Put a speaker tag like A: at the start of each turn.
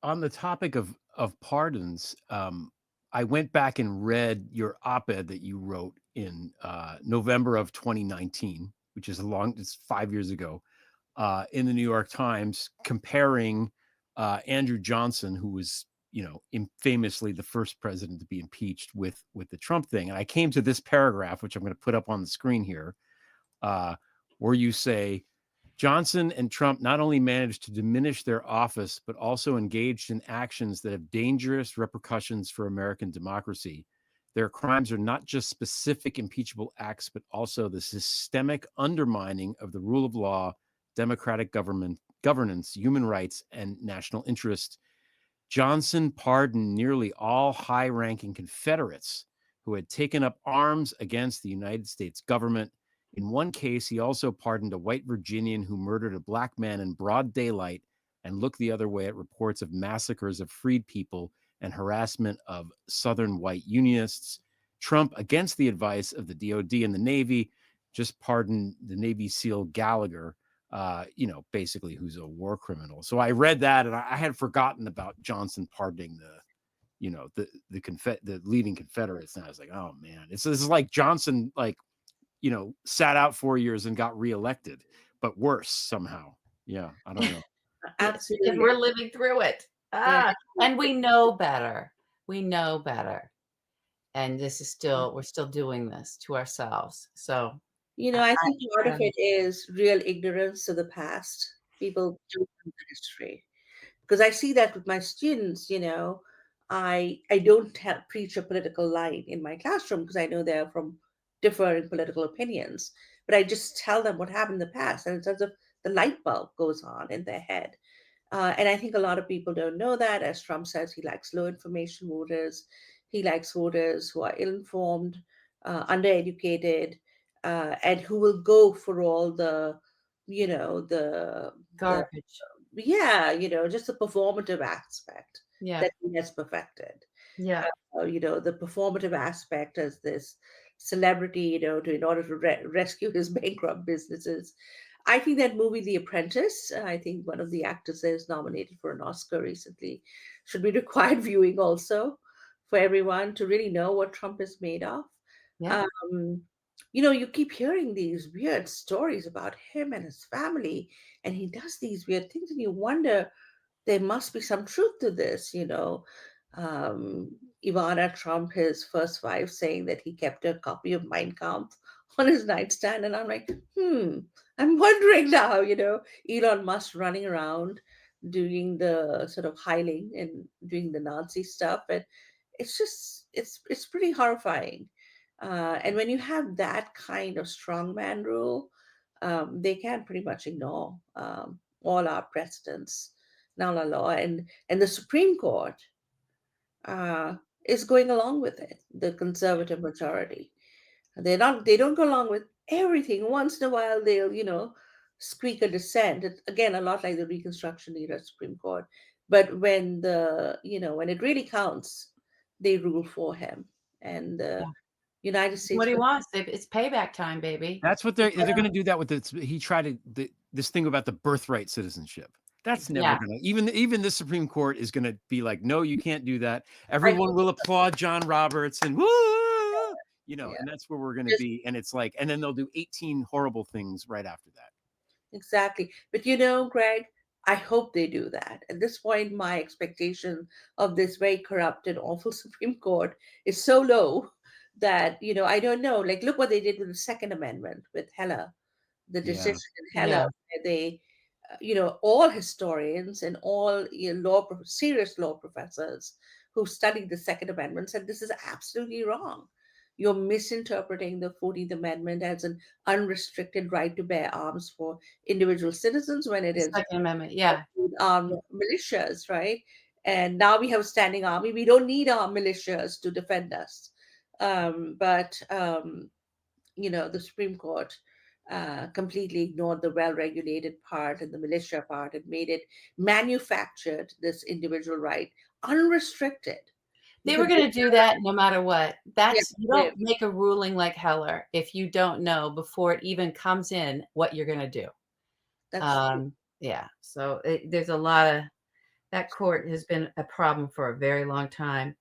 A: on the topic of pardons, I went back and read your op-ed that you wrote in November of 2019, which is it's 5 years ago, in the New York Times, comparing Andrew Johnson, who was famously the first president to be impeached, with the Trump thing. And I came to this paragraph, which I'm going to put up on the screen here, uh, where you say Johnson and Trump not only managed to diminish their office, but also engaged in actions that have dangerous repercussions for American democracy. Their crimes are not just specific impeachable acts, but also the systemic undermining of the rule of law, democratic governance, human rights, and national interest. Johnson pardoned nearly all high-ranking Confederates who had taken up arms against the United States government. In one case, he also pardoned a white Virginian who murdered a black man in broad daylight and looked the other way at reports of massacres of freed people and harassment of Southern white Unionists. Trump, against the advice of the DOD and the Navy, just pardoned the Navy SEAL Gallagher, basically who's a war criminal. So I read that, and I had forgotten about Johnson pardoning the leading Confederates, and I was like, oh man, this is like Johnson, sat out 4 years and got reelected, but worse somehow. Yeah, I don't know.
B: Yes, because
C: Absolutely.
B: we're living through it.
C: Yeah.
B: And we know better. We know better. And this is we're still doing this to ourselves. So
C: I think part of
B: I
C: it is real ignorance of the past. People don't know the history. Because I see that with my students, I don't preach a political line in my classroom because I know they're from differing political opinions. But I just tell them what happened in the past, and in terms of the light bulb goes on in their head. And I think a lot of people don't know that. As Trump says, he likes low information voters. He likes voters who are ill informed, undereducated, and who will go for all the
B: garbage.
C: yeah, just the performative aspect
B: Yeah.
C: that he has perfected.
B: Yeah.
C: The performative aspect as this celebrity, in order to rescue his bankrupt businesses. I think that movie, The Apprentice, I think one of the actors there is nominated for an Oscar recently, should be required viewing also for everyone to really know what Trump is made of.
B: Yeah.
C: Um, you keep hearing these weird stories about him and his family, and he does these weird things, and you wonder there must be some truth to this. Um, Ivana Trump, his first wife, saying that he kept a copy of Mein Kampf on his nightstand. And I'm like, I'm wondering now, Elon Musk running around doing the sort of hiling and doing the Nazi stuff. And it's pretty horrifying. And when you have that kind of strongman rule, they can pretty much ignore all our precedents, now la law, and the Supreme Court uh, is going along with it. The conservative majority, they don't go along with everything. Once in a while, they'll squeak a dissent. It's, again, a lot like the Reconstruction era Supreme Court. But when it really counts, they rule for him. And the
B: Yeah.
C: United
B: It's
C: States.
B: what he wants. It's payback time, baby.
A: That's what they're going to do that with this. He tried this thing about the birthright citizenship. That's never
B: Yeah.
A: going to, even the Supreme Court is going to be like, no, you can't do that.
C: I
A: Everyone
C: hope
A: will applaud John Roberts and woo,
C: yeah,
A: and that's where we're going to
C: just
A: be. And it's like, and then they'll do 18 horrible things right after that.
C: exactly. But Greg, I hope they do that. At this point, my expectation of this very corrupt and awful Supreme Court is so low that, I don't know. Like, look what they did with the Second Amendment with Heller, the
A: Yeah.
C: decision in Heller,
B: Yeah.
C: where they, all historians and all serious law professors who studied the Second Amendment said this is absolutely wrong. You're misinterpreting the 14th Amendment as an unrestricted right to bear arms for individual citizens when it
B: The
C: is
B: Second Amendment. Yeah. Yeah.
C: militias, right? And now we have a standing army. We don't need our militias to defend us. But the Supreme Court completely ignored the well regulated part and the militia part and made it manufactured this individual right unrestricted. You
B: They were
C: could,
B: going to do that no matter what.
C: yeah,
B: You don't make a ruling like Heller if you don't know before it even comes in what you're going to do.
C: that's true.
B: Um, yeah. So there's a lot of That court has been a problem for a very long time.